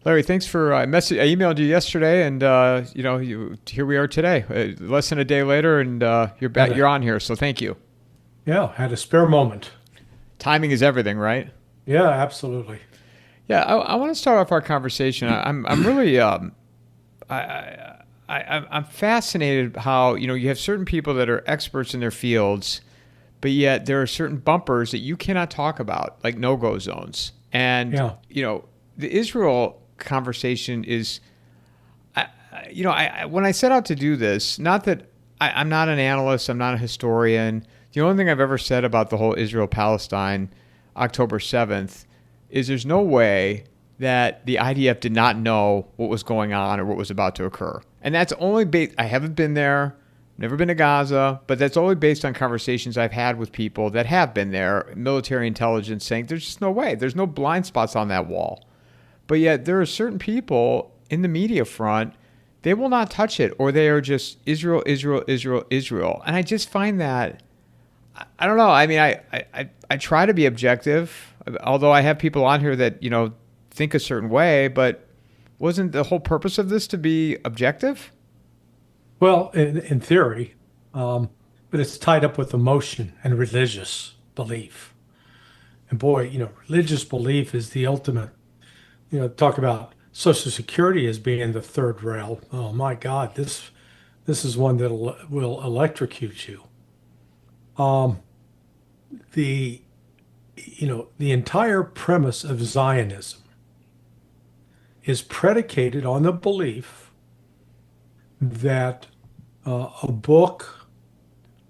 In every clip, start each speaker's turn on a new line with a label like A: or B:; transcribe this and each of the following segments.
A: Larry, thanks for I emailed you yesterday, and here we are today, less than a day later, and you're
B: Had
A: back.
B: a,
A: You're on here, so thank you.
B: yeah, had a spare moment.
A: Timing is everything, right?
B: Yeah, absolutely.
A: Yeah, I want to start off our conversation. I'm really I'm fascinated how you have certain people that are experts in their fields, but yet there are certain bumpers that you cannot talk about, like no-go zones, and
B: Yeah.
A: the Israel conversation is when I set out to do this, not that I'm not an analyst, I'm not a historian. The only thing I've ever said about the whole Israel-Palestine October 7th is there's no way that the IDF did not know what was going on or what was about to occur. And that's only based, I haven't been there, never been to Gaza, but that's only based on conversations I've had with people that have been there, military intelligence saying there's just no way, there's no blind spots on that wall. But yet there are certain people in the media front, they will not touch it, or they are just Israel, Israel, Israel, Israel. And I just find that, I don't know. I mean, I try to be objective, although I have people on here that, think a certain way, but wasn't the whole purpose of this to be objective?
B: Well, in theory, but it's tied up with emotion and religious belief. And boy, religious belief is the ultimate. Talk about Social Security as being the third rail. Oh my God, this is one that will electrocute you. Um, the the entire premise of Zionism is predicated on the belief that a book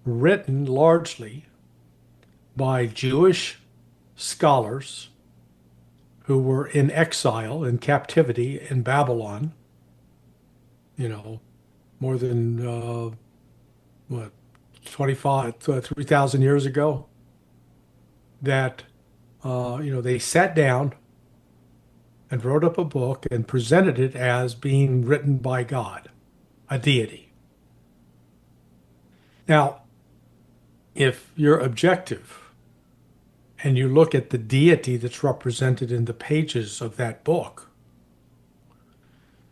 B: written largely by Jewish scholars who were in exile, in captivity in Babylon, more than, what, 3,000 years ago, that, they sat down and wrote up a book and presented it as being written by God, a deity. Now, if you're objective and you look at the deity that's represented in the pages of that book,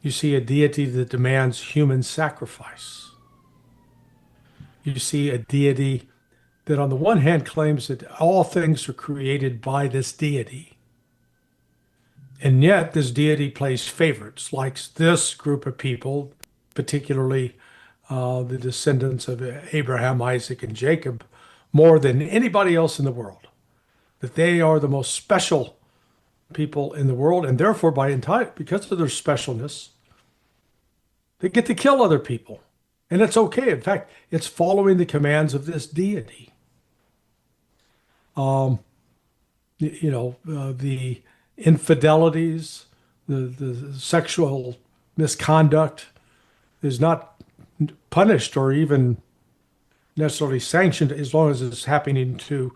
B: you see a deity that demands human sacrifice. You see a deity that, on the one hand, claims that all things are created by this deity. And yet, this deity plays favorites, likes this group of people, particularly the descendants of Abraham, Isaac, and Jacob, more than anybody else in the world. That they are the most special people in the world, and therefore, because of their specialness, they get to kill other people. And it's okay. In fact, it's following the commands of this deity. The infidelities, the sexual misconduct is not punished or even necessarily sanctioned as long as it's happening to,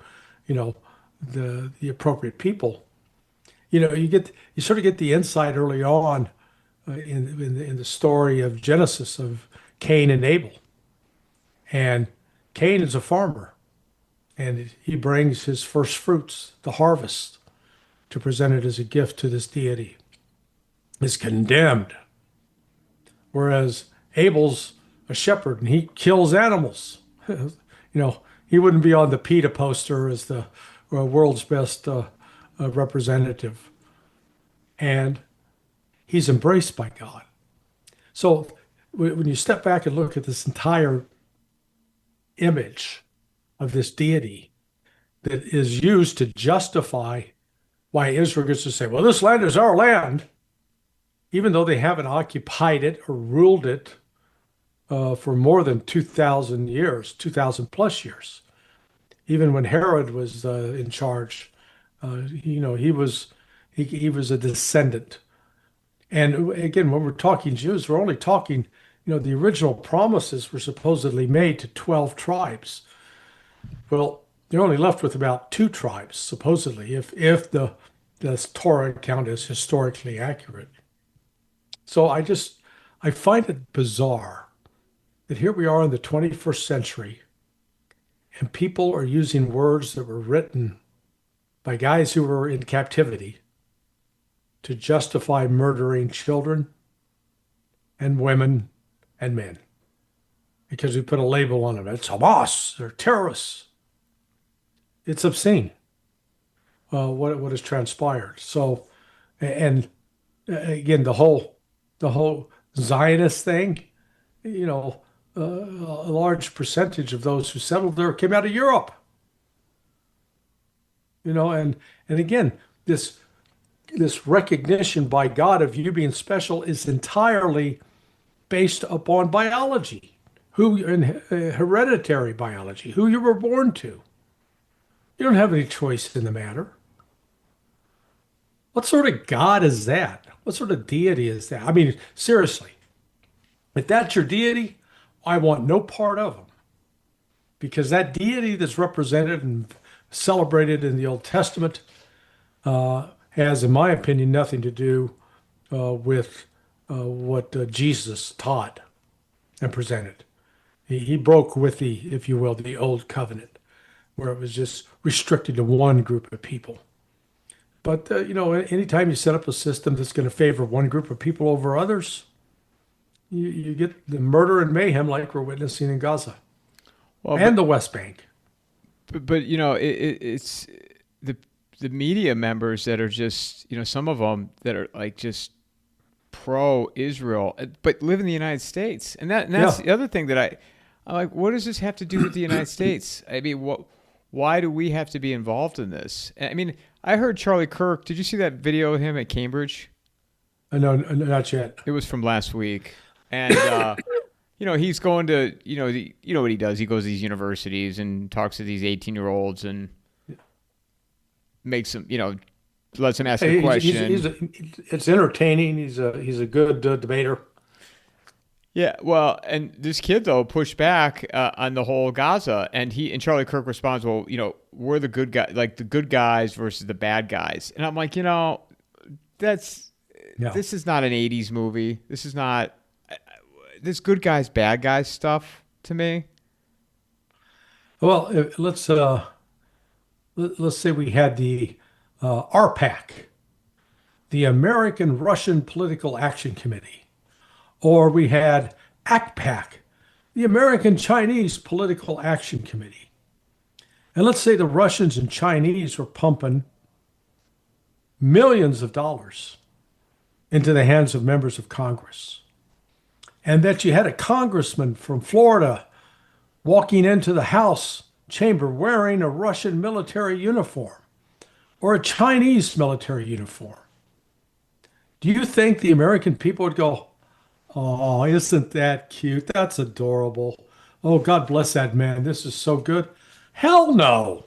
B: the appropriate people. You sort of get the insight early on in the story of Genesis of Cain and Abel. And Cain is a farmer, and he brings his first fruits, the harvest, to present it as a gift to this deity, is condemned. Whereas Abel's a shepherd and he kills animals. He wouldn't be on the PETA poster as the world's best representative. And he's embraced by God. So when you step back and look at this entire image of this deity that is used to justify why Israel gets to say, well, this land is our land, even though they haven't occupied it or ruled it for more than 2,000 years, 2,000 plus years. Even when Herod was in charge, he was a descendant. And again, when we're talking Jews, we're only talking, the original promises were supposedly made to 12 tribes. Well, they're only left with about 2 tribes, supposedly, if the Torah account is historically accurate. So I find it bizarre that here we are in the 21st century, and people are using words that were written by guys who were in captivity to justify murdering children and women and men because we put a label on them. It's Hamas, they're terrorists. It's obscene what has transpired. So, and again, the whole Zionist thing, you know, a large percentage of those who settled there came out of Europe. You know, and again, this recognition by God of you being special is entirely based upon biology, hereditary biology, who you were born to. You don't have any choice in the matter. What sort of God is that? What sort of deity is that? I mean, seriously, if that's your deity, I want no part of him. Because that deity that's represented and celebrated in the Old Testament has, in my opinion, nothing to do with what Jesus taught and presented. He broke with the, if you will, the Old Covenant, where it was just restricted to one group of people. But, you know, anytime you set up a system that's going to favor one group of people over others, you get the murder and mayhem like we're witnessing in Gaza and the West Bank.
A: But you know, it's the media members that are just, you know, some of them that are like just pro-Israel, but live in the United States. And that's the other thing that I'm like, what does this have to do with the United States? I mean, why do we have to be involved in this? I mean, I heard Charlie Kirk. Did you see that video of him at Cambridge?
B: No, not yet.
A: It was from last week. And, you know, he's going to, you know what he does? He goes to these universities and talks to these 18-year-olds and makes them, you know, lets them ask a question.
B: It's entertaining. He's a good debater.
A: Yeah, well, and this kid though pushed back on the whole Gaza, and Charlie Kirk responds, "Well, you know, we're the good guy, like the good guys versus the bad guys," and I'm like, you know, this is not an '80s movie. This is not this good guys bad guys stuff to me.
B: Well, let's say we had the RPAC, the American Russian Political Action Committee. Or we had ACPAC, the American Chinese Political Action Committee. And let's say the Russians and Chinese were pumping millions of dollars into the hands of members of Congress. And that you had a congressman from Florida walking into the House chamber wearing a Russian military uniform or a Chinese military uniform. Do you think the American people would go, "Oh, isn't that cute? That's adorable. Oh, God bless that man. This is so good"? Hell no.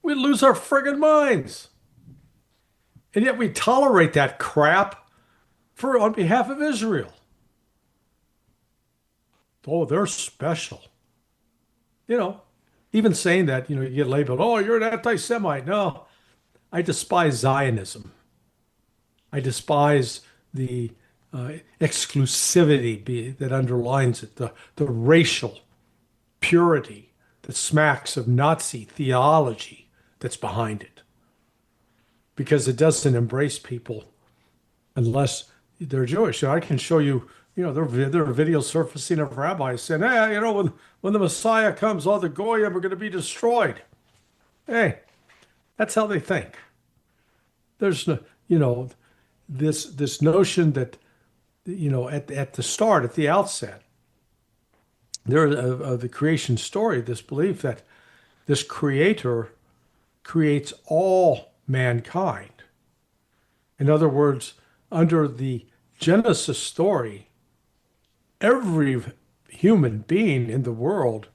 B: We'd lose our friggin' minds. And yet we tolerate that crap on behalf of Israel. Oh, they're special. You know, even saying that, you know, you get labeled, "Oh, you're an anti-Semite." No, I despise Zionism. I despise the exclusivity that underlines it, the racial purity that smacks of Nazi theology that's behind it. Because it doesn't embrace people unless they're Jewish. And I can show you, you know, there are videos surfacing of rabbis saying, "Hey, you know, when the Messiah comes, all the Goyim are going to be destroyed." Hey, that's how they think. There's no, you know, this notion that, you know, at the start, at the outset, there of the creation story, this belief that this creator creates all mankind. In other words, under the Genesis story, every human being in the world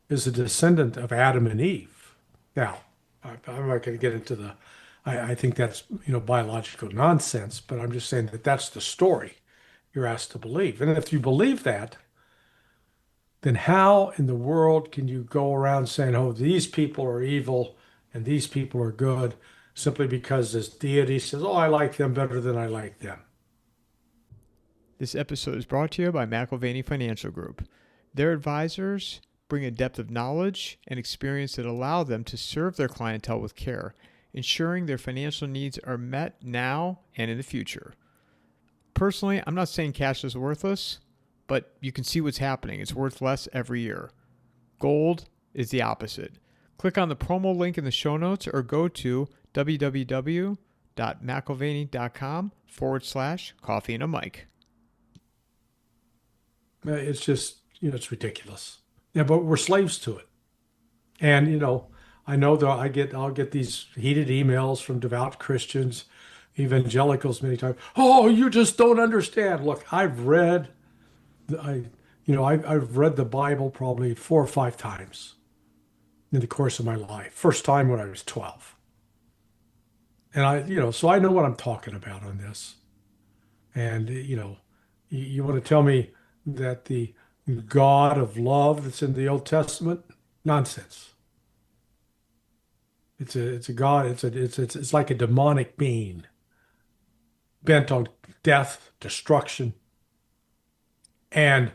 B: is a descendant of Adam and Eve. Now, I'm not going to get into the, I think that's, you know, biological nonsense, but I'm just saying that that's the story you're asked to believe. And if you believe that, then how in the world can you go around saying, "Oh, these people are evil and these people are good," simply because this deity says, "Oh, I like them better than I like them"?
A: This episode is brought to you by McIlvaney Financial Group. Their advisors bring a depth of knowledge and experience that allow them to serve their clientele with care. ensuring their financial needs are met now and in the future. Personally, I'm not saying cash is worthless, but you can see what's happening. It's worth less every year. Gold is the opposite. Click on the promo link in the show notes or go to www.mcilvaney.com/coffeeandamike.
B: It's just, it's ridiculous. Yeah, but we're slaves to it. And, I know that I'll get these heated emails from devout Christians, evangelicals many times. Oh, you just don't understand. Look, I've read the Bible probably 4 or 5 times in the course of my life. First time when I was 12. And so I know what I'm talking about on this. And, you want to tell me that the God of love that's in the Old Testament? Nonsense. It's a God. It's like a demonic being bent on death, destruction, and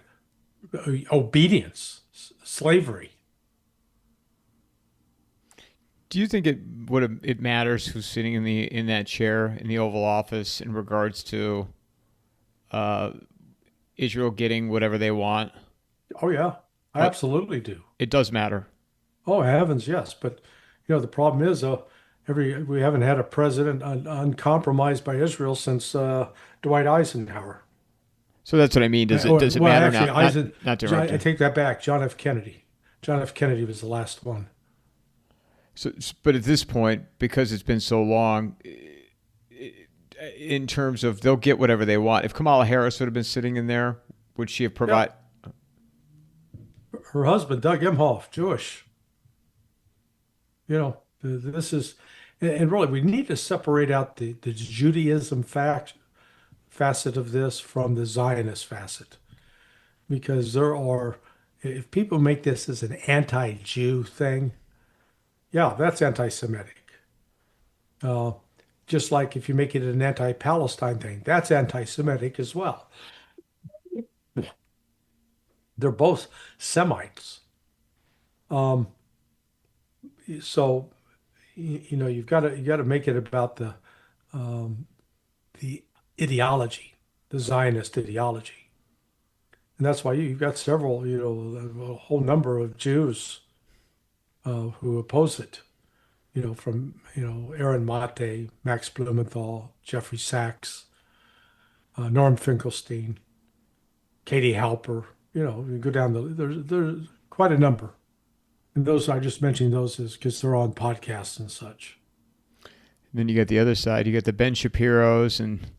B: obedience, slavery.
A: Do you think it matters who's sitting in that chair in the Oval Office in regards to Israel getting whatever they want?
B: Oh yeah, I absolutely do.
A: It does matter.
B: Oh heavens, yes. But the problem is, we haven't had a president uncompromised by Israel since Dwight Eisenhower.
A: So that's what I mean. Does it matter?
B: Actually,
A: not directly.
B: I take that back. John F. Kennedy. John F. Kennedy was the last one.
A: So, but at this point, because it's been so long, in terms of they'll get whatever they want. If Kamala Harris would have been sitting in there, would she have provided?
B: Yeah. Her husband, Doug Emhoff, Jewish. This is, and really, we need to separate out the Judaism facet of this from the Zionist facet, because if people make this as an anti-Jew thing, yeah, that's anti-Semitic. Just like if you make it an anti-Palestine thing, that's anti-Semitic as well. They're both Semites. So, you've got to make it about the ideology, the Zionist ideology, and that's why you've got several, a whole number of Jews who oppose it. From Aaron Mate, Max Blumenthal, Jeffrey Sachs, Norm Finkelstein, Katie Halper. You go down there's quite a number. And those I just mentioned those is because they're on podcasts and such.
A: And then you got the other side. You got the Ben Shapiro's and.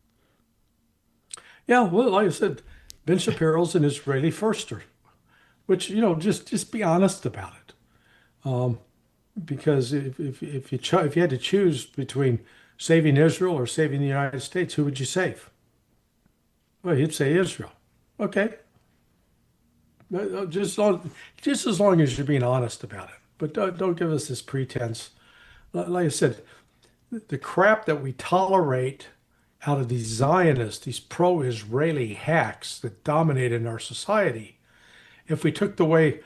B: Yeah, well, like I said, Ben Shapiro's an Israeli firster, which just be honest about it. Because if you had to choose between saving Israel or saving the United States, who would you save? Well, he'd say Israel. Okay. Just as long as you're being honest about it. But don't give us this pretense. Like I said, the crap that we tolerate out of these Zionists, these pro-Israeli hacks that dominate in our society, if we took the way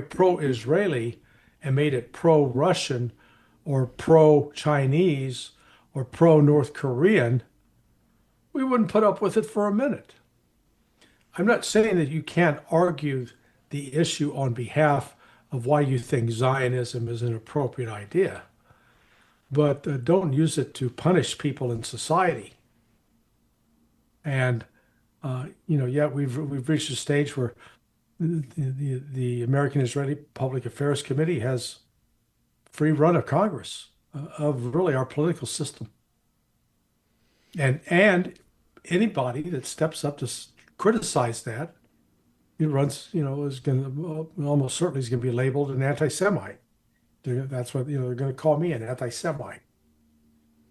B: pro-Israeli and made it pro-Russian or pro-Chinese or pro-North Korean, we wouldn't put up with it for a minute. I'm not saying that you can't argue the issue on behalf of why you think Zionism is an appropriate idea, but don't use it to punish people in society. And we've reached a stage where the American Israeli Public Affairs Committee has free run of Congress, of really our political system, and anybody that steps up to criticize that, is going to almost certainly is going to be labeled an anti-Semite. That's what they're going to call me, an anti-Semite.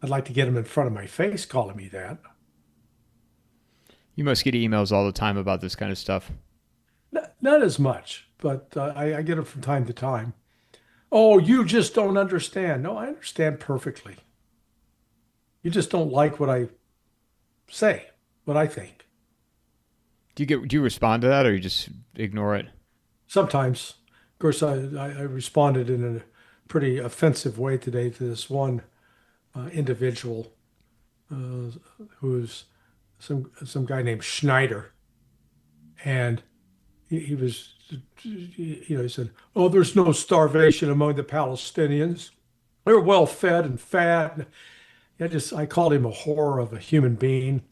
B: I'd like to get them in front of my face calling me that.
A: You must get emails all the time about this kind of stuff.
B: Not as much, but I get them from time to time. Oh, you just don't understand. No, I understand perfectly. You just don't like what I say, what I think.
A: Do you respond to that, or you just ignore it?
B: Sometimes. Of course, I responded in a pretty offensive way today to this one individual uh, who's some guy named Schneider, and he was, he said, "Oh, there's no starvation among the Palestinians. They're well fed and fat." I called him a horror of a human being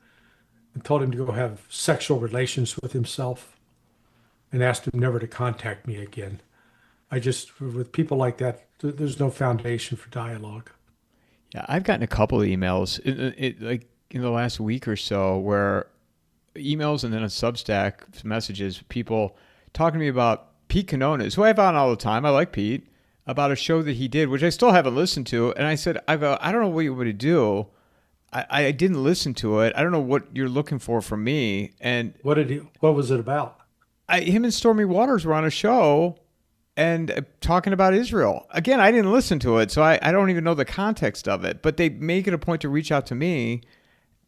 B: and told him to go have sexual relations with himself and asked him never to contact me again. With people like that, there's no foundation for dialogue.
A: Yeah, I've gotten a couple of emails like in the last week or so where emails and then a Substack messages, people talking to me about Pete Canones, who I have on all the time. I like Pete, about a show that he did, which I still haven't listened to. And I said, I don't know what you want me to do. I didn't listen to it. I don't know what you're looking for from me. And
B: what was it about?
A: him and Stormy Waters were on a show and talking about Israel. Again, I didn't listen to it, so I don't even know the context of it. But they make it a point to reach out to me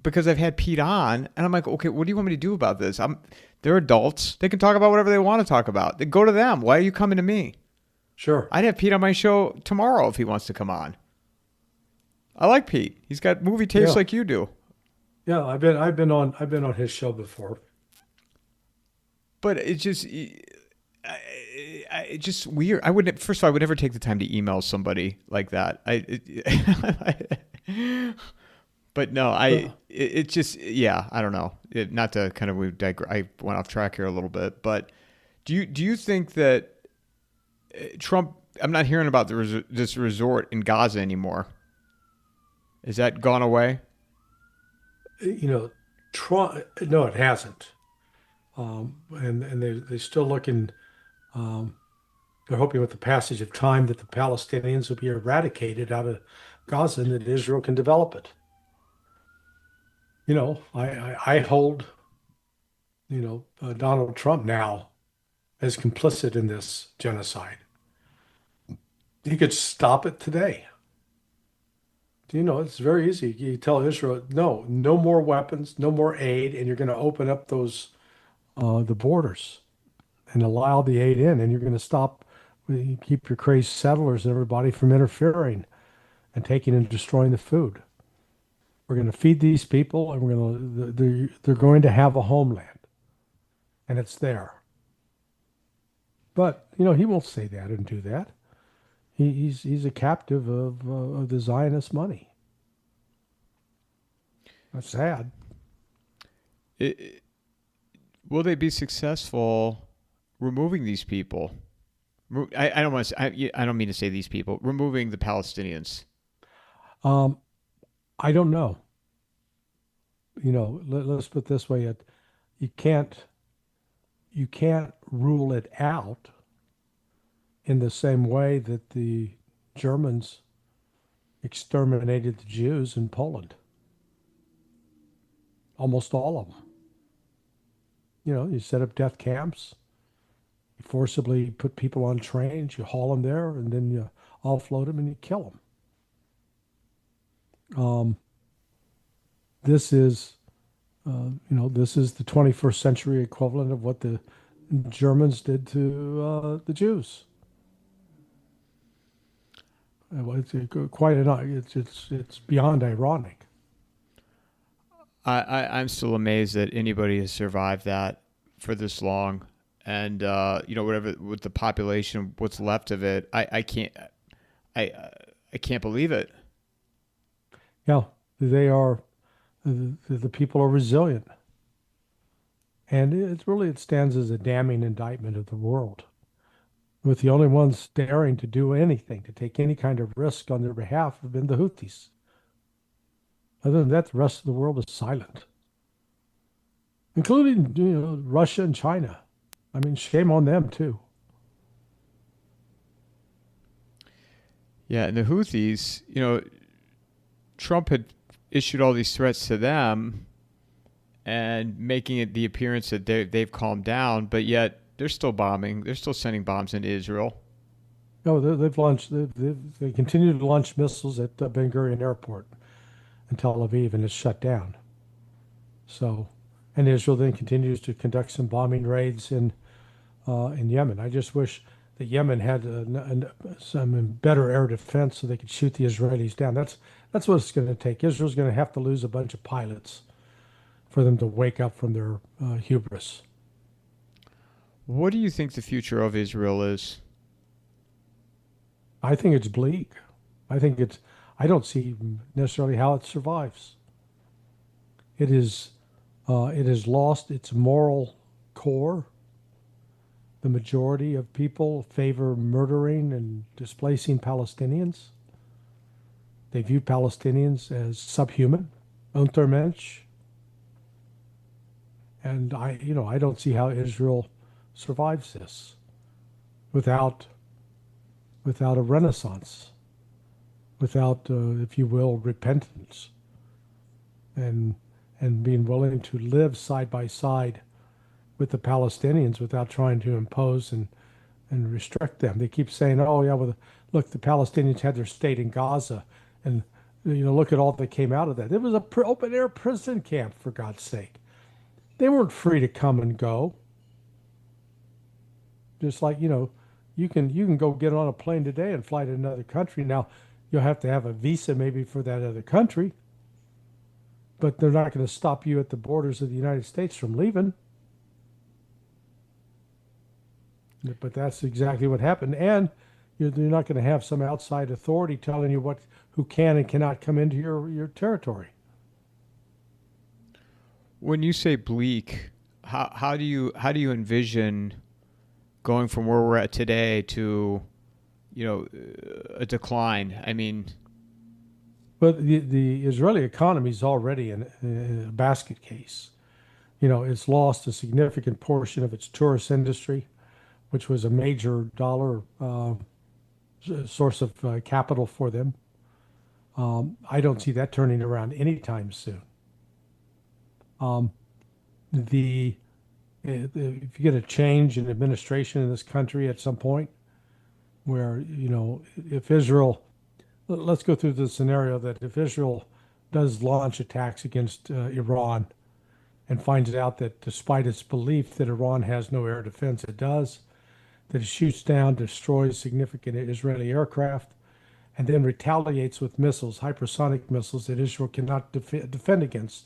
A: because I've had Pete on, and I'm like, okay, what do you want me to do about this? They're adults. They can talk about whatever they want to talk about. They go to them. Why are you coming to me?
B: Sure.
A: I'd have Pete on my show tomorrow if he wants to come on. I like Pete. He's got movie tastes like you do.
B: Yeah, I've been on his show before.
A: But it's just it's just weird. First of all, I would never take the time to email somebody like that. But no, it's just, yeah, I don't know. Not to kind of, I went off track here a little bit, but do you think that Trump, I'm not hearing about this resort in Gaza anymore. Is that gone away?
B: Trump, no, it hasn't. And they're still looking, they're hoping with the passage of time that the Palestinians will be eradicated out of Gaza and that Israel can develop it. I hold, Donald Trump now as complicit in this genocide. He could stop it today. It's very easy. You tell Israel, no more weapons, no more aid, and you're going to open up the borders and allow the aid in, and you're going to keep your crazed settlers and everybody from interfering and taking and destroying the food. We're going to feed these people, and they're going to have a homeland, and it's there. But he won't say that and do that. He's a captive of the Zionist money. That's sad.
A: Will they be successful removing these people? I don't want to. I don't mean to say these people. Removing the Palestinians.
B: I don't know. Let's put it this way: you can't rule it out in the same way that the Germans exterminated the Jews in Poland. Almost all of them. You set up death camps, you forcibly put people on trains, you haul them there, and then you offload them and you kill them. This is the 21st century equivalent of what the Germans did to the Jews. It's beyond ironic.
A: I'm still amazed that anybody has survived that for this long, and whatever with the population, what's left of it, I can't believe it.
B: Yeah, they are. The people are resilient, and it stands as a damning indictment of the world, with the only ones daring to do anything, to take any kind of risk on their behalf, have been the Houthis. Other than that, the rest of the world is silent, including Russia and China. I mean, shame on them too.
A: Yeah, and the Houthis, Trump had issued all these threats to them and making it the appearance that they've calmed down, but yet they're still bombing. They're still sending bombs into Israel.
B: No, they've launched. They continue to launch missiles at Ben Gurion Airport in Tel Aviv, and it's shut down. So, and Israel then continues to conduct some bombing raids in Yemen. I just wish the Yemen had some better air defense so they could shoot the Israelis down. That's what it's going to take. Israel's going to have to lose a bunch of pilots for them to wake up from their hubris.
A: What do you think the future of Israel is?
B: I think it's bleak. I don't see necessarily how it survives. It has lost its moral core. The majority of people favor murdering and displacing Palestinians. They view Palestinians as subhuman, Untermensch. And I don't see how Israel survives this without a renaissance, without, if you will, repentance, and being willing to live side by side with the Palestinians without trying to impose and restrict them. They keep saying, "Oh yeah, well, look, the Palestinians had their state in Gaza, and look at all that came out of that. It was a open air prison camp, for God's sake. They weren't free to come and go. Just like you can go get on a plane today and fly to another country. Now you'll have to have a visa maybe for that other country, but they're not going to stop you at the borders of the United States from leaving." But that's exactly what happened, and you're not going to have some outside authority telling you who can and cannot come into your territory.
A: When you say bleak, how do you envision going from where we're at today to a decline? I mean,
B: but the Israeli economy is already in a basket case. It's lost a significant portion of its tourist industry, which was a major dollar source of capital for them. I don't see that turning around anytime soon. If you get a change in administration in this country at some point, where if Israel, let's go through the scenario that if Israel does launch attacks against Iran and finds out that despite its belief that Iran has no air defense, it does, that it shoots down, destroys significant Israeli aircraft, and then retaliates with missiles, hypersonic missiles that Israel cannot defend against.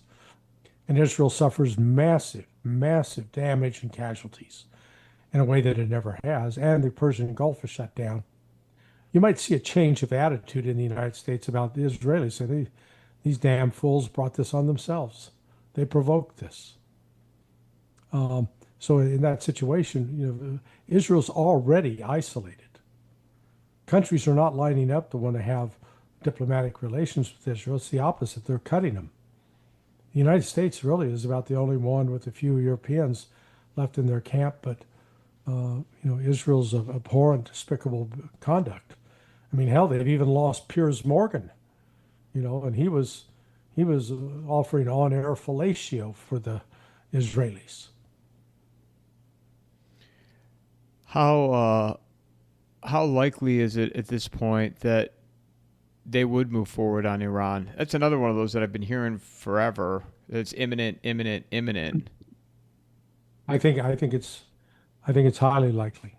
B: And Israel suffers massive, massive damage and casualties in a way that it never has, and the Persian Gulf is shut down. You might see a change of attitude in the United States about the Israelis. So these damn fools brought this on themselves. They provoked this. So in that situation, Israel's already isolated. Countries are not lining up to want to have diplomatic relations with Israel. It's the opposite. They're cutting them. The United States really is about the only one with a few Europeans left in their camp, but Israel's abhorrent, despicable conduct. I mean, hell, they've even lost Piers Morgan, and he was offering on-air fellatio for the Israelis.
A: How likely is it at this point that they would move forward on Iran? That's another one of those that I've been hearing forever. It's imminent, imminent, imminent.
B: I think it's highly likely.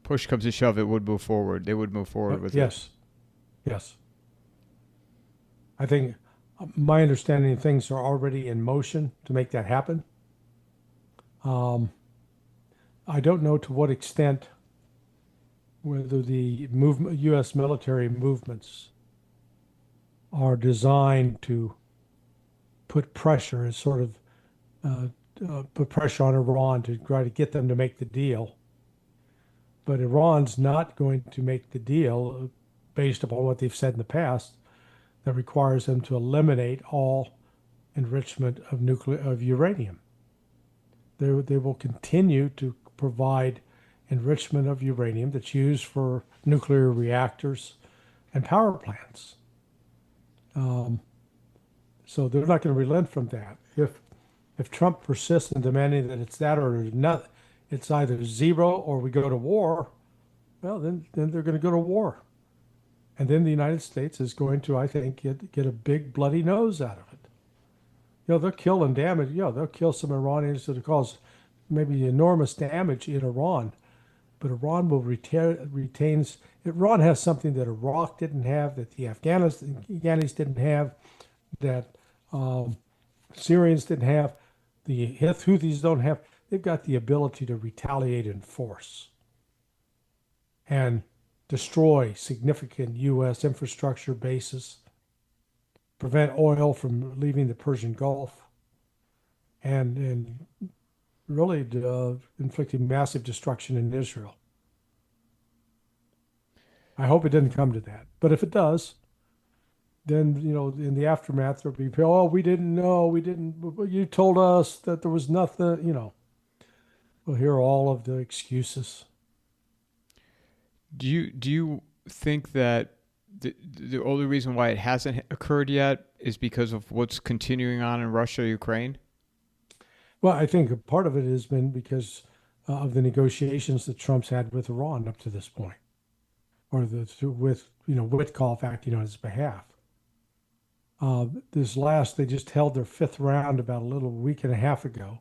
A: Push comes to shove, it would move forward. They would move forward with it.
B: Yes. I think my understanding of things are already in motion to make that happen. I don't know to what extent whether the U.S. military movements are designed to put pressure, put pressure on Iran to try to get them to make the deal. But Iran's not going to make the deal based upon what they've said in the past that requires them to eliminate all enrichment of uranium. They will continue to provide enrichment of uranium that's used for nuclear reactors and power plants. So they're not going to relent from that. If Trump persists in demanding that it's that or not, it's either zero or we go to war, well, then they're going to go to war. And then the United States is going to, I think, get a big bloody nose out of it. They'll kill and damage. They'll kill some Iranians that cause maybe enormous damage in Iran, but Iran will retains. Iran has something that Iraq didn't have, that the Afghanis didn't have, that Syrians didn't have, the Houthis don't have. They've got the ability to retaliate in force and destroy significant U.S. infrastructure bases, prevent oil from leaving the Persian Gulf, and really inflicting massive destruction in Israel. I hope it didn't come to that. But if it does, then, in the aftermath, there'll be people, oh, we didn't know, you told us that there was nothing. We'll hear all of the excuses.
A: Do you think that the only reason why it hasn't occurred yet is because of what's continuing on in Russia, Ukraine?
B: Well, I think a part of it has been because of the negotiations that Trump's had with Iran up to this point, or with Witkoff acting on his behalf. They just held their fifth round about a little week and a half ago,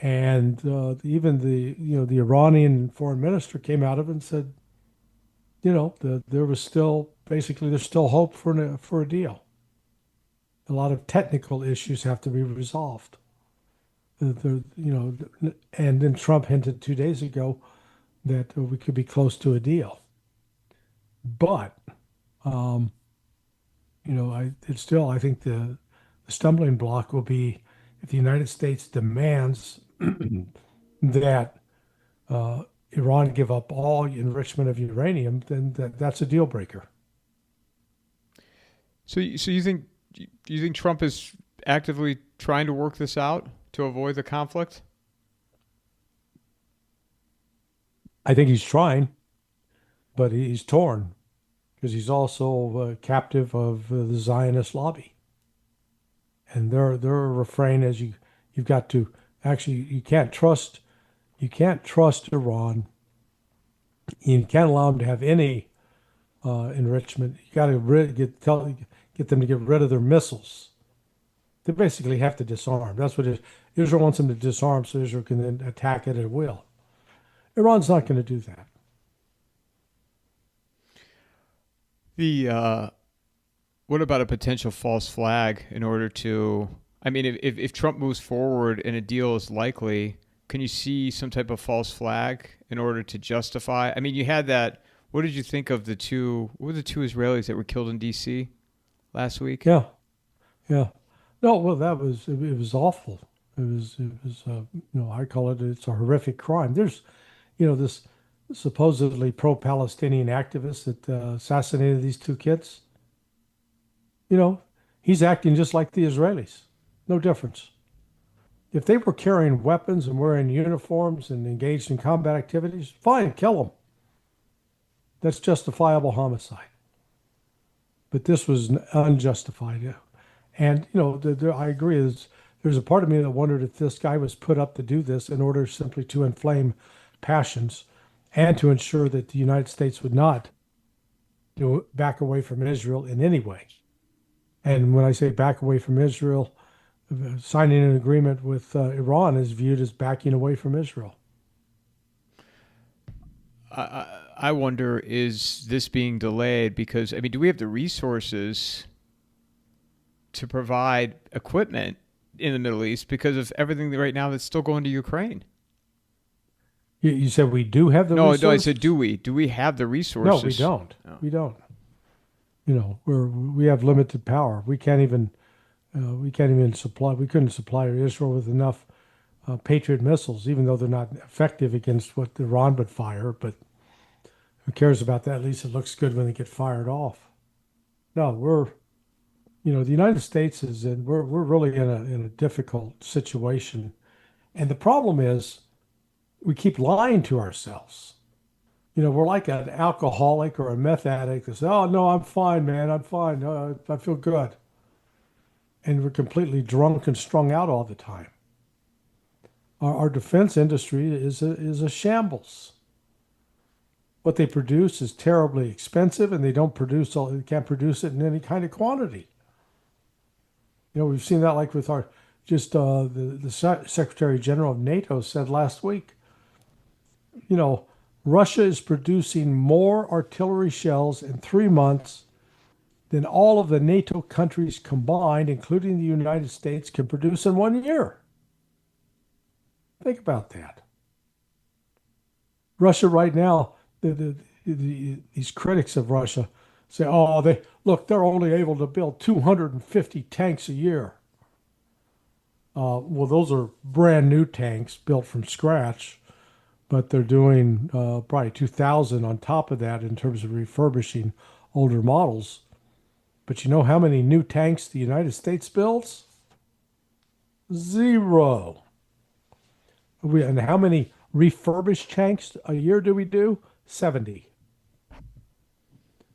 B: and even the Iranian foreign minister came out of it and said, there's still hope for a deal. A lot of technical issues have to be resolved. And then Trump hinted 2 days ago that we could be close to a deal. But, I think the stumbling block will be if the United States demands that Iran give up all enrichment of uranium, then that's a deal breaker.
A: So you think Trump is actively trying to work this out to avoid the conflict?
B: I think he's trying, but he's torn because he's also captive of the Zionist lobby. And their refrain is you've got to actually you can't trust Iran. You can't allow them to have any enrichment. You got to get them to get rid of their missiles. They basically have to disarm. That's what Israel wants them to disarm so Israel can then attack it at will. Iran's not going to do that.
A: What about a potential false flag in order to? I mean, if Trump moves forward and a deal is likely, can you see some type of false flag in order to justify? I mean, you had that. What did you think of the two? What were the two Israelis that were killed in D.C. last week?
B: Yeah. No, well, it was awful. It was I call it's a horrific crime. There's, this supposedly pro-Palestinian activist that assassinated these two kids. He's acting just like the Israelis. No difference. If they were carrying weapons and wearing uniforms and engaged in combat activities, fine, kill them. That's justifiable homicide. But this was unjustified. And, I agree. There's a part of me that wondered if this guy was put up to do this in order simply to inflame passions and to ensure that the United States would not back away from Israel in any way. And when I say back away from Israel, signing an agreement with Iran is viewed as backing away from Israel.
A: I wonder, is this being delayed because, do we have the resources to provide equipment in the Middle East because of everything right now that's still going to Ukraine?
B: You said we do have the resources?
A: No, I said, do we? Do we have the resources?
B: No, we don't. No. We don't. We have limited power. We can't even supply. We couldn't supply Israel with enough Patriot missiles, even though they're not effective against what Iran would fire. But who cares about that? At least it looks good when they get fired off. No, the United States we're really in a difficult situation, and the problem is we keep lying to ourselves. We're like an alcoholic or a meth addict that says, "Oh no, I'm fine, man. I'm fine. I feel good," and we're completely drunk and strung out all the time. Our defense industry is a shambles. What they produce is terribly expensive, and they can't produce it in any kind of quantity. We've seen that like with our just the Secretary General of NATO said last week, you know, Russia is producing more artillery shells in 3 months than all of the NATO countries combined, including the United States, can produce in 1 year. Think about that. Russia right now, these critics of Russia say, "Oh, they're only able to build 250 tanks a year." Well, those are brand new tanks built from scratch, but they're doing probably 2,000 on top of that in terms of refurbishing older models. But you know how many new tanks the United States builds? Zero. And how many refurbished tanks a year do we do? 70.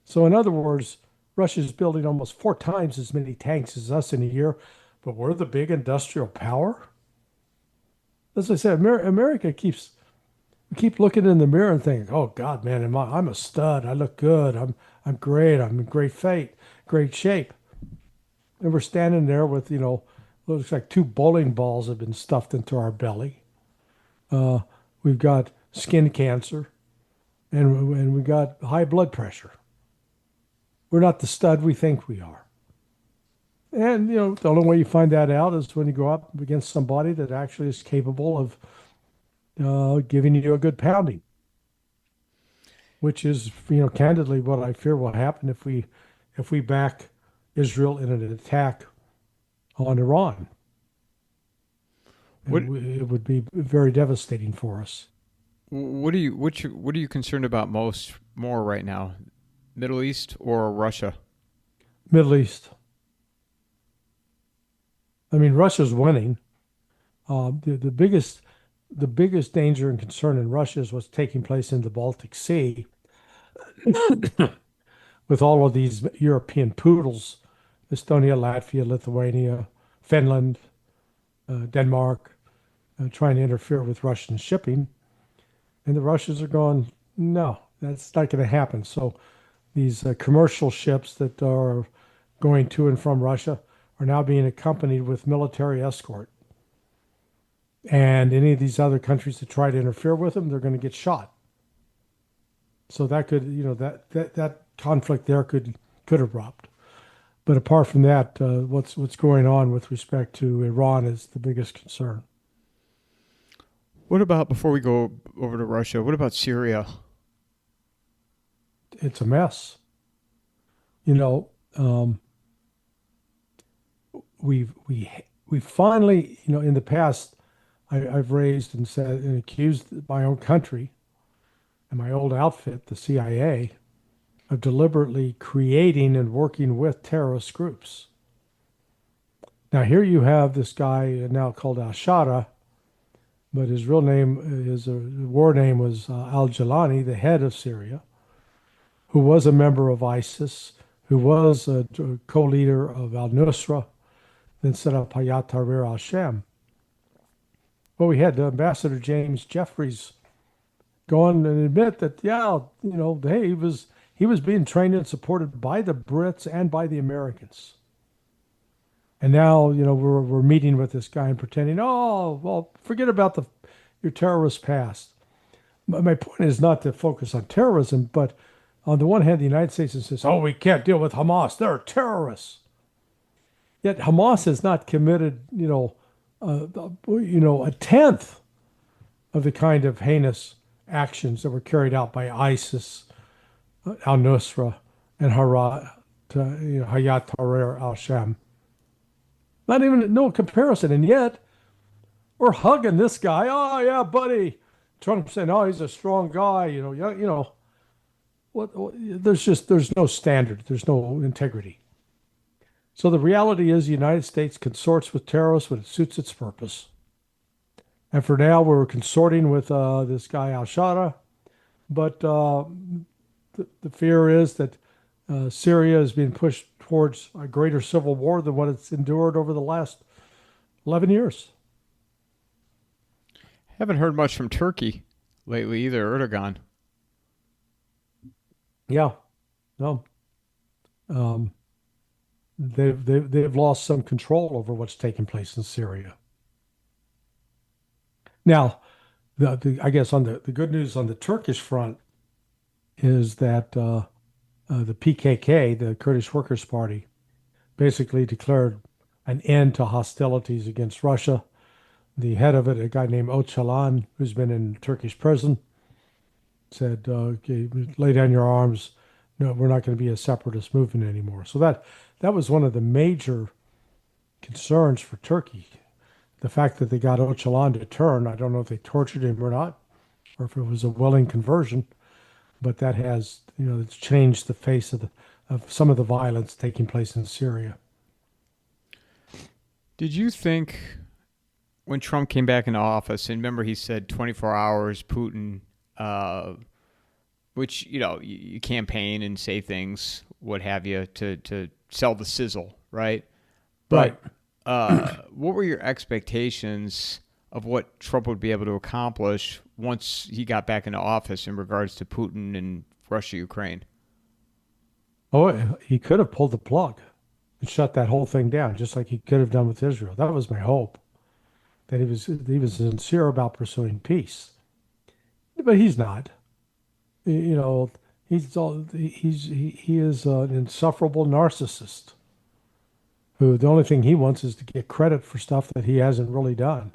B: So in other words, Russia's building almost 4 times as many tanks as us in a year, but we're the big industrial power. As I said, America keep looking in the mirror and thinking, "Oh God, man, I'm a stud. I look good. I'm great. I'm in great shape." And we're standing there with, looks like 2 bowling balls have been stuffed into our belly. We've got skin cancer, and we got high blood pressure. We're not the stud we think we are. And, the only way you find that out is when you go up against somebody that actually is capable of giving you a good pounding, which is, candidly what I fear will happen if we back Israel in an attack on Iran. It would be very devastating for us.
A: What are you concerned about more right now? Middle East or Russia?
B: Middle East. I mean, Russia's winning. The biggest danger and concern in Russia is what's taking place in the Baltic Sea with all of these European poodles, Estonia, Latvia, Lithuania, Finland, Denmark, trying to interfere with Russian shipping. And the Russians are going, "No, that's not going to happen." So these commercial ships that are going to and from Russia are now being accompanied with military escort. And any of these other countries that try to interfere with them, they're going to get shot. So that could, that conflict there could erupt. But apart from that, what's going on with respect to Iran is the biggest concern.
A: What about, before we go over to Russia, what about Syria?
B: It's a mess. We finally, in the past, I've raised and said and accused my own country and my old outfit, the CIA, of deliberately creating and working with terrorist groups. Now here you have this guy now called al-Shara, but his real name, his war name was al-Jilani, the head of Syria, who was a member of ISIS, who was a co-leader of al-Nusra, then set up Hayat Tahrir al-Sham. Well, we had Ambassador James Jeffries go on and admit that, hey, he was being trained and supported by the Brits and by the Americans. And now, we're meeting with this guy and pretending, "Oh, well, forget about your terrorist past." My point is not to focus on terrorism, but on the one hand, the United States says, "Oh, we can't deal with Hamas. They're terrorists." Yet Hamas has not committed, a tenth of the kind of heinous actions that were carried out by ISIS, al-Nusra, and Hayat Tahrir al-Sham. No comparison. And yet, we're hugging this guy. "Oh, yeah, buddy." Trump saying, "Oh, he's a strong guy." There's no standard. There's no integrity. So the reality is the United States consorts with terrorists when it suits its purpose. And for now, we're consorting with this guy al-Shara. But the fear is that Syria is being pushed towards a greater civil war than what it's endured over the last 11 years.
A: Haven't heard much from Turkey lately either, Erdogan.
B: Yeah. No. they've lost some control over what's taking place in Syria. Now, I guess on the good news on the Turkish front is that the PKK, the Kurdish Workers' Party, basically declared an end to hostilities against Russia. The head of it, a guy named Öcalan, who's been in Turkish prison, said, okay, lay down your arms. No, we're not going to be a separatist movement anymore. So that was one of the major concerns for Turkey. The fact that they got Öcalan to turn, I don't know if they tortured him or not, or if it was a willing conversion, but that has, it's changed the face of some of the violence taking place in Syria.
A: Did you think when Trump came back into office, and remember he said 24 hours, Putin, which, you campaign and say things, what have you, to sell the sizzle, right? But what were your expectations of what Trump would be able to accomplish once he got back into office in regards to Putin and Russia, Ukraine?
B: Oh, he could have pulled the plug and shut that whole thing down, just like he could have done with Israel. That was my hope, that he was sincere about pursuing peace. But he's not. He is an insufferable narcissist who the only thing he wants is to get credit for stuff that he hasn't really done.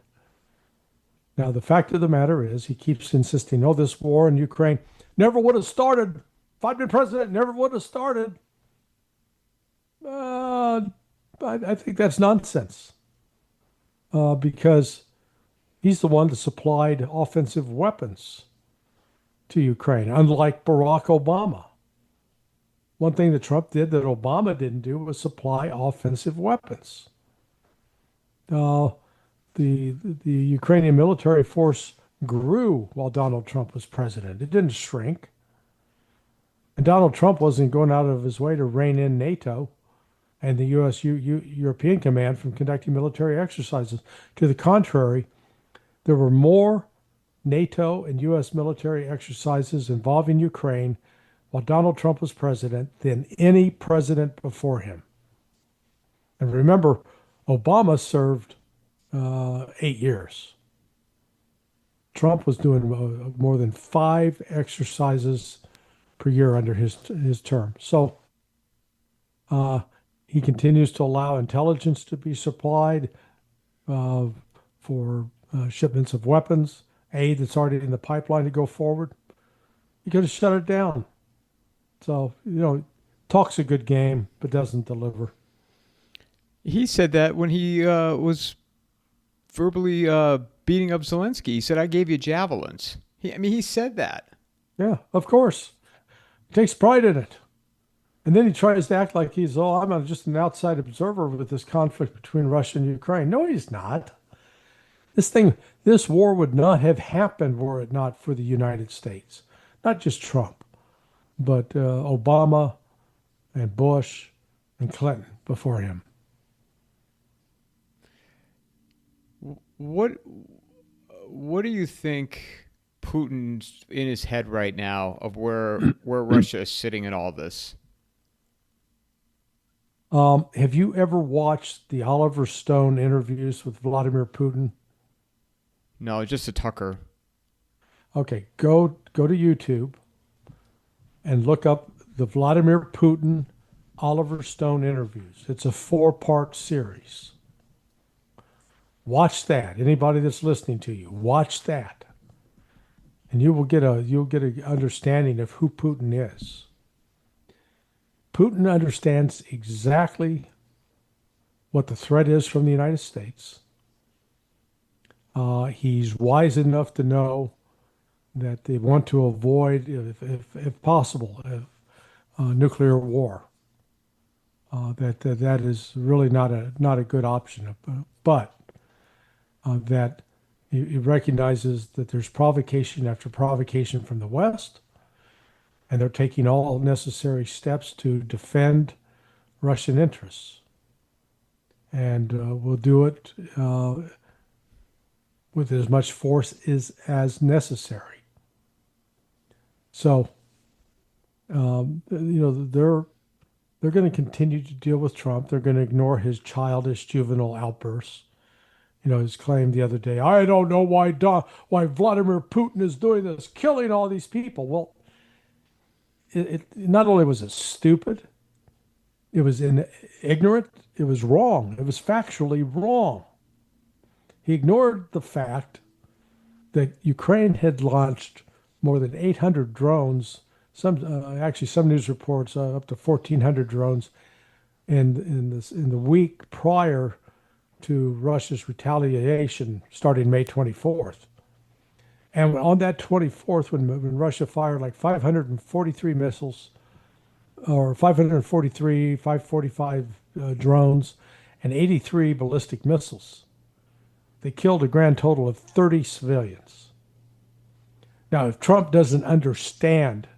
B: Now, the fact of the matter is, he keeps insisting, oh, this war in Ukraine never would have started. If I'd been president, never would have started. I think that's nonsense because he's the one that supplied offensive weapons to Ukraine, unlike Barack Obama. One thing that Trump did that Obama didn't do was supply offensive weapons. The Ukrainian military force grew while Donald Trump was president. It didn't shrink. And Donald Trump wasn't going out of his way to rein in NATO and the U.S. European Command from conducting military exercises. To the contrary, there were more NATO and U.S. military exercises involving Ukraine while Donald Trump was president than any president before him. And remember, Obama served 8 years. Trump was doing more than 5 exercises per year under his term. So he continues to allow intelligence to be supplied for shipments of weapons, aid that's already in the pipeline to go forward. He could have shut it down. So, talks a good game, but doesn't deliver.
A: He said that when he was verbally beating up Zelensky. He said, I gave you javelins. He said that.
B: Yeah, of course. He takes pride in it. And then he tries to act like I'm just an outside observer with this conflict between Russia and Ukraine. No, he's not. This war would not have happened were it not for the United States. Not just Trump, but Obama and Bush and Clinton before him.
A: What do you think Putin's in his head right now of where Russia is sitting in all this?
B: Have you ever watched the Oliver Stone interviews with Vladimir Putin?
A: No, just a Tucker.
B: Okay, go to YouTube and look up the Vladimir Putin Oliver Stone interviews. It's a 4-part series. Watch that. Anybody that's listening to you, watch that, and you'll get an understanding of who Putin is. Putin understands exactly what the threat is from the United States. He's wise enough to know that they want to avoid, if possible, nuclear war. That is really not a good option. But that he recognizes that there's provocation after provocation from the West, and they're taking all necessary steps to defend Russian interests. And we'll do it with as much force as necessary. So, They're going to continue to deal with Trump. They're going to ignore his childish, juvenile outbursts. His claim the other day, I don't know why Vladimir Putin is doing this, killing all these people. Well, it not only was it stupid, it was ignorant, it was wrong. It was factually wrong. He ignored the fact that Ukraine had launched more than 800 drones. Some news reports up to 1,400 drones in the week prior to Russia's retaliation starting May 24th. And on that 24th, when Russia fired like 543 missiles, or 545 drones, and 83 ballistic missiles, they killed a grand total of 30 civilians. Now, if Trump doesn't understand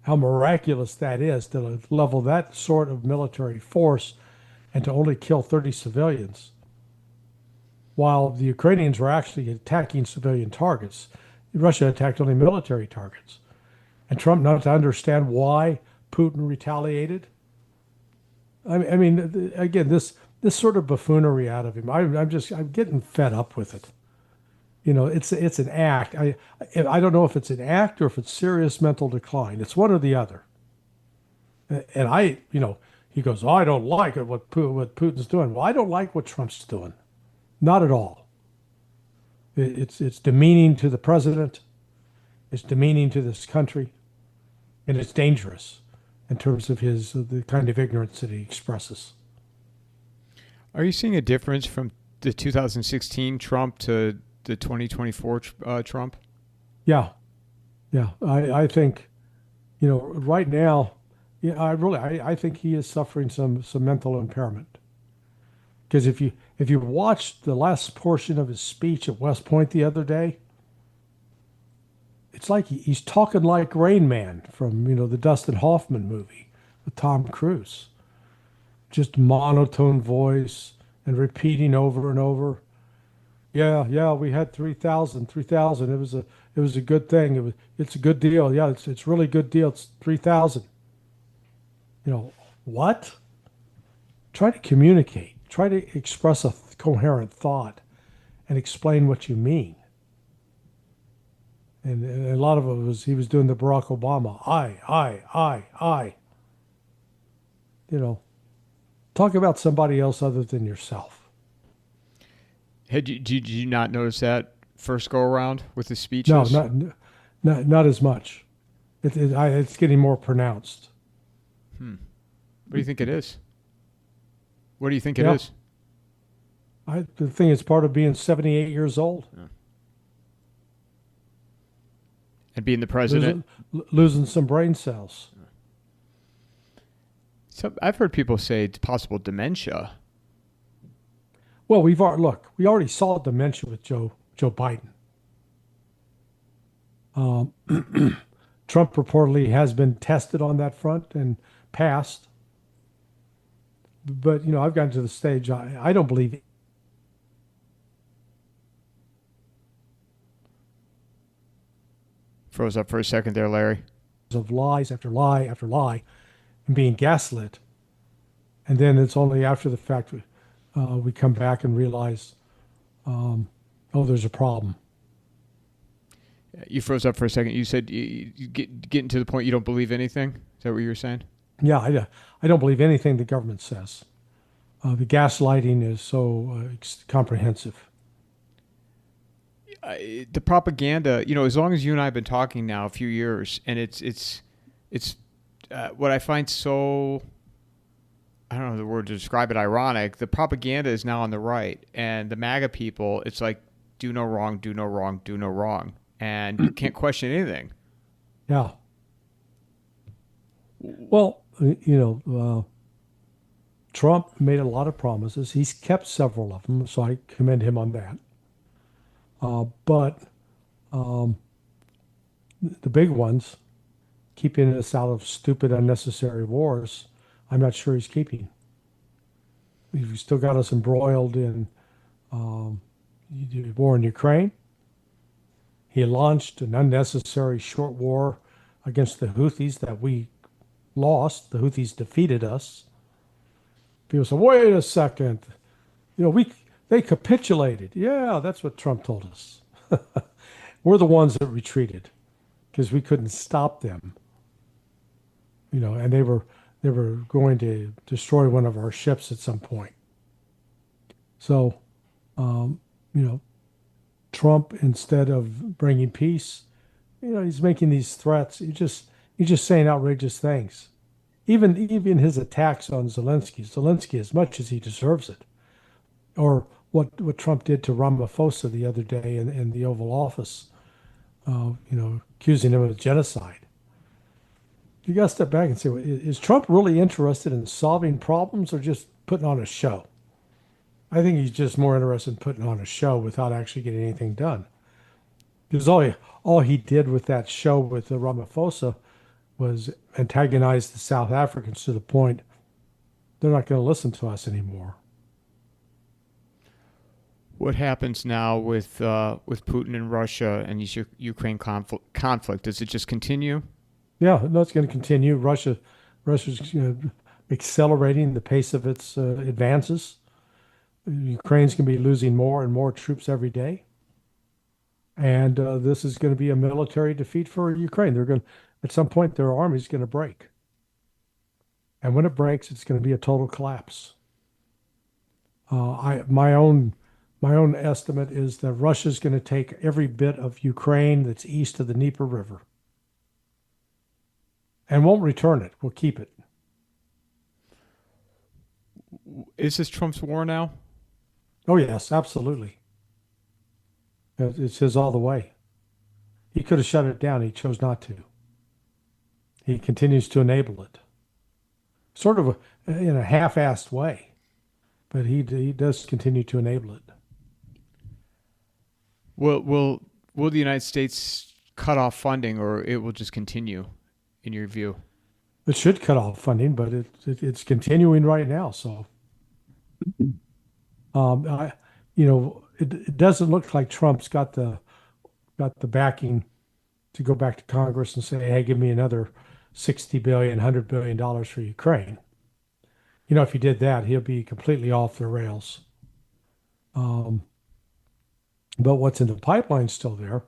B: how miraculous that is to level that sort of military force and to only kill 30 civilians, while the Ukrainians were actually attacking civilian targets, Russia attacked only military targets. And Trump not to understand why Putin retaliated. I mean, again, this sort of buffoonery out of him. I'm getting fed up with it. It's an act. I don't know if it's an act or if it's serious mental decline. It's one or the other. And he goes, oh, I don't like it, what Putin's doing. Well, I don't like what Trump's doing. Not at all. It's demeaning to the president. It's demeaning to this country. And it's dangerous in terms of the kind of ignorance that he expresses.
A: Are you seeing a difference from the 2016 Trump to the 2024 Trump?
B: Yeah. I think, right now, I think he is suffering some mental impairment. Because if you watched the last portion of his speech at West Point the other day, it's like he's talking like Rain Man from the Dustin Hoffman movie with Tom Cruise. Just monotone voice and repeating over and over. Yeah, we had 3,000. It was a good thing. It's a good deal. Yeah, it's really good deal. It's 3,000. What? Try to communicate. Try to express a coherent thought and explain what you mean. And a lot of it he was doing the Barack Obama. I. Talk about somebody else other than yourself.
A: Did you not notice that first go around with the speeches?
B: No, not as much. It's getting more pronounced.
A: What do you think it is? What do you think it is?
B: I think it's part of being 78 years old. Yeah.
A: And being the president.
B: Losing some brain cells.
A: So I've heard people say it's possible dementia.
B: Well, we already saw dementia with Joe Biden. Trump reportedly has been tested on that front and passed. But, I've gotten to the stage, I don't believe it.
A: Froze up for a second there, Larry.
B: Of lies after lie after lie and being gaslit. And then it's only after the fact we come back and realize, there's a problem.
A: You froze up for a second. You said you getting to the point you don't believe anything? Is that what you were saying?
B: Yeah, I don't believe anything the government says. The gaslighting is so comprehensive.
A: The propaganda, as long as you and I have been talking now a few years, and it's what I find so, I don't know the word to describe it, ironic. The propaganda is now on the right, and the MAGA people, it's like, do no wrong, do no wrong, do no wrong. And you can't question anything.
B: Yeah. Well, Trump made a lot of promises. He's kept several of them, so I commend him on that. But the big ones, keeping us out of stupid, unnecessary wars, I'm not sure he's keeping. He's still got us embroiled in war in Ukraine. He launched an unnecessary short war against the Houthis that we lost. The Houthis defeated us. People say, wait a second. They capitulated. Yeah, that's what Trump told us. We're the ones that retreated because we couldn't stop them. And they were going to destroy one of our ships at some point. So, um, you know, Trump, instead of bringing peace, he's making these threats. He's just saying outrageous things. Even his attacks on Zelensky, as much as he deserves it, or what Trump did to Ramaphosa the other day in the Oval Office, accusing him of genocide. You got to step back and say, well, is Trump really interested in solving problems or just putting on a show? I think he's just more interested in putting on a show without actually getting anything done. Because all he did with that show with the Ramaphosa was antagonize the South Africans to the point they're not going to listen to us anymore.
A: What happens now with Putin and Russia and this Ukraine conflict? Does it just continue?
B: Yeah, no, it's going to continue. Russia's accelerating the pace of its advances. Ukraine's going to be losing more and more troops every day. And this is going to be a military defeat for Ukraine. At some point, their army's going to break. And when it breaks, it's going to be a total collapse. My own estimate is that Russia's going to take every bit of Ukraine that's east of the Dnieper River and won't return it. We'll keep it.
A: Is this Trump's war now?
B: Oh, yes, absolutely. It's his all the way. He could have shut it down. He chose not to. He continues to enable it, sort of in a half-assed way, but he does continue to enable it.
A: Will the United States cut off funding, or it will just continue, in your view?
B: It should cut off funding, but it's continuing right now. So, it doesn't look like Trump's got the backing to go back to Congress and say, "Hey, give me another $60 billion, $100 billion for Ukraine." If he did that, he'll be completely off the rails. But what's in the pipeline is still there,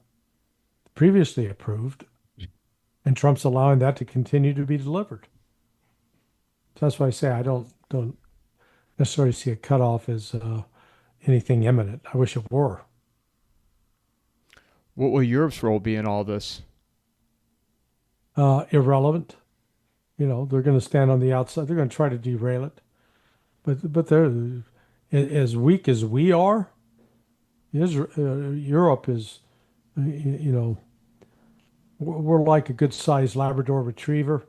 B: previously approved, and Trump's allowing that to continue to be delivered. So that's why I say I don't necessarily see a cutoff as anything imminent. I wish it were.
A: What will Europe's role be in all this?
B: Irrelevant. They're going to stand on the outside. They're going to try to derail it. But they're as weak as we are. Europe is, we're like a good-sized Labrador Retriever.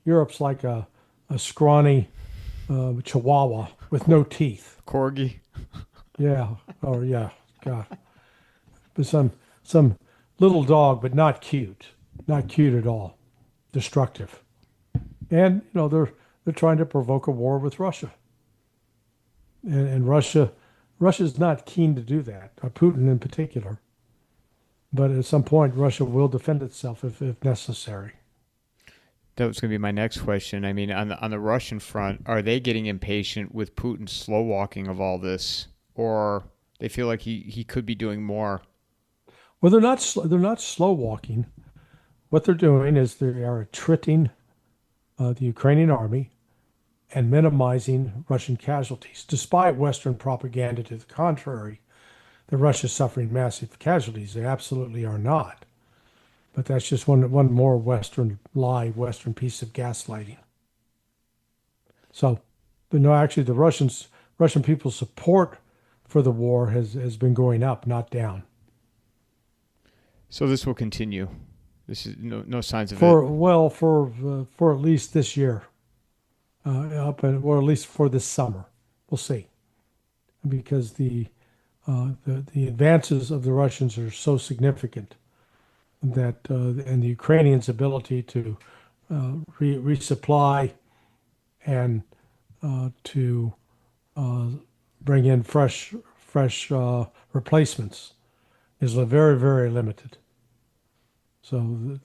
B: Europe's like a scrawny Chihuahua with no teeth.
A: Corgi.
B: Yeah. Oh, yeah. God. But some little dog, but not cute. Not cute at all. Destructive. And they're trying to provoke a war with Russia. And Russia's not keen to do that. Putin in particular. But at some point, Russia will defend itself if necessary.
A: That was going to be my next question. I mean, on the Russian front, are they getting impatient with Putin's slow walking of all this, or they feel like he could be doing more?
B: Well, they're not slow walking. What they're doing is they are attriting the Ukrainian army and minimizing Russian casualties, despite Western propaganda to the contrary, that Russia's suffering massive casualties. They absolutely are not. But that's just one more Western lie, Western piece of gaslighting. So, but no, actually, the Russian people's support for the war has been going up, not down.
A: So this will continue. This is no signs of
B: for
A: it.
B: Well, for at least this year, or at least for this summer, we'll see, because the advances of the Russians are so significant that and the Ukrainians' ability to resupply and to bring in fresh replacements is very, very limited. So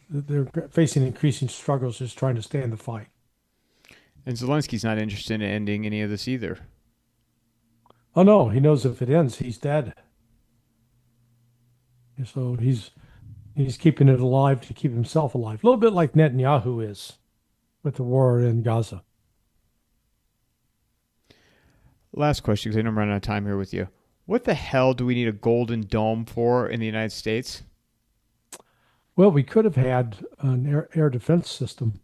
B: they're facing increasing struggles just trying to stay in the fight.
A: And Zelensky's not interested in ending any of this either.
B: Oh no, he knows if it ends, he's dead. And so he's keeping it alive to keep himself alive. A little bit like Netanyahu is with the war in Gaza.
A: Last question, because I know I'm running out of time here with you. What the hell do we need a golden dome for in the United States?
B: Well, we could have had an air defense system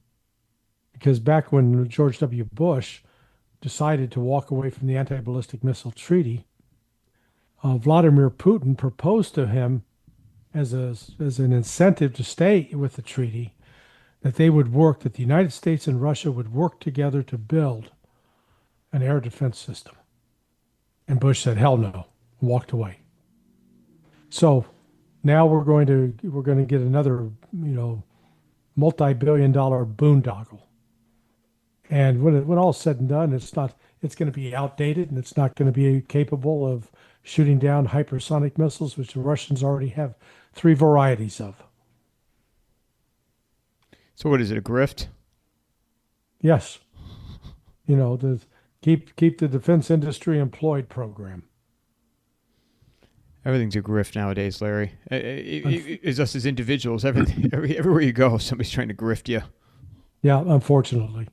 B: because back when George W. Bush decided to walk away from the anti-ballistic missile treaty, Vladimir Putin proposed to him as an incentive to stay with the treaty that that the United States and Russia would work together to build an air defense system. And Bush said, hell no, and walked away. So now we're going to get another, multi-billion-dollar boondoggle. And when all's said and done, it's going to be outdated and it's not going to be capable of shooting down hypersonic missiles, which the Russians already have 3 varieties of.
A: So what is it, a grift?
B: Yes. The keep the defense industry employed program.
A: Everything's a grift nowadays, Larry. It's us as individuals. Everywhere you go, somebody's trying to grift you.
B: Yeah, unfortunately.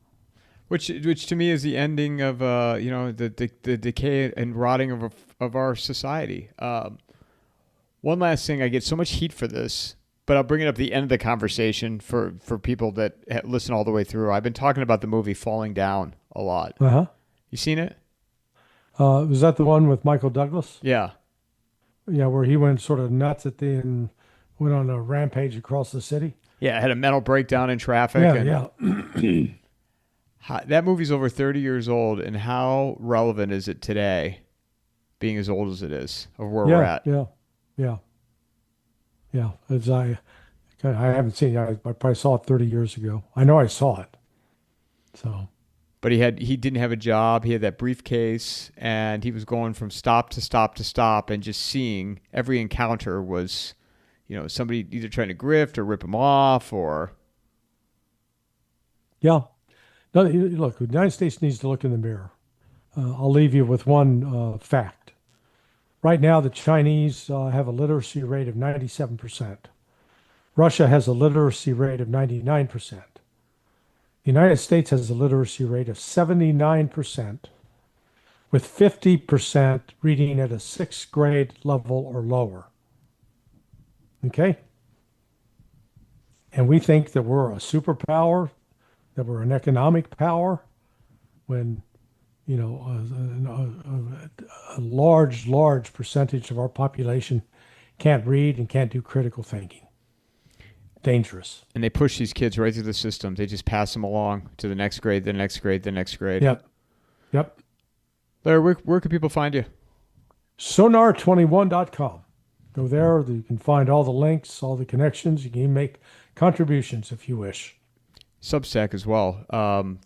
A: Which to me is the ending of the decay and rotting of our society. One last thing, I get so much heat for this, but I'll bring it up at the end of the conversation for people that listen all the way through. I've been talking about the movie Falling Down a lot.
B: Uh-huh.
A: You seen it?
B: Was that the one with Michael Douglas?
A: Yeah.
B: Yeah, where he went sort of nuts and went on a rampage across the city.
A: Yeah, had a mental breakdown in traffic.
B: Yeah.
A: That movie's over 30 years old, and how relevant is it today, being as old as it is, of where we're at?
B: Yeah. As I haven't seen it. I probably saw it 30 years ago. I know I saw it. So.
A: But he didn't have a job. He had that briefcase, and he was going from stop to stop to stop, and just seeing every encounter was, somebody either trying to grift or rip him off or.
B: Yeah. No, look, the United States needs to look in the mirror. I'll leave you with one fact. Right now, the Chinese have a literacy rate of 97%. Russia has a literacy rate of 99%. The United States has a literacy rate of 79%, with 50% reading at a 6th grade level or lower. Okay? And we think that we're a superpower, that we're an economic power, when, a large percentage of our population can't read and can't do critical thinking. Dangerous.
A: And they push these kids right through the system. They just pass them along to the next grade, the next grade, the next grade.
B: Yep.
A: Larry, where can people find you?
B: Sonar21.com. Go there. You can find all the links, all the connections. You can even make contributions if you wish.
A: Substack as well,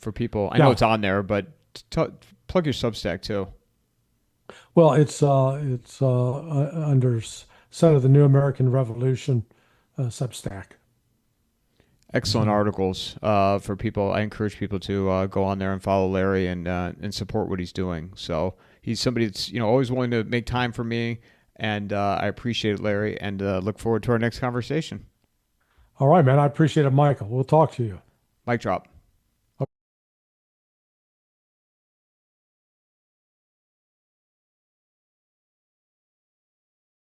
A: for people. I know it's on there, but plug your Substack too.
B: Well, it's under Son of the New American Revolution Substack.
A: Excellent articles for people. I encourage people to go on there and follow Larry and support what he's doing. So he's somebody that's always willing to make time for me, and I appreciate it, Larry, and look forward to our next conversation.
B: All right, man. I appreciate it, Michael. We'll talk to you.
A: Mic drop.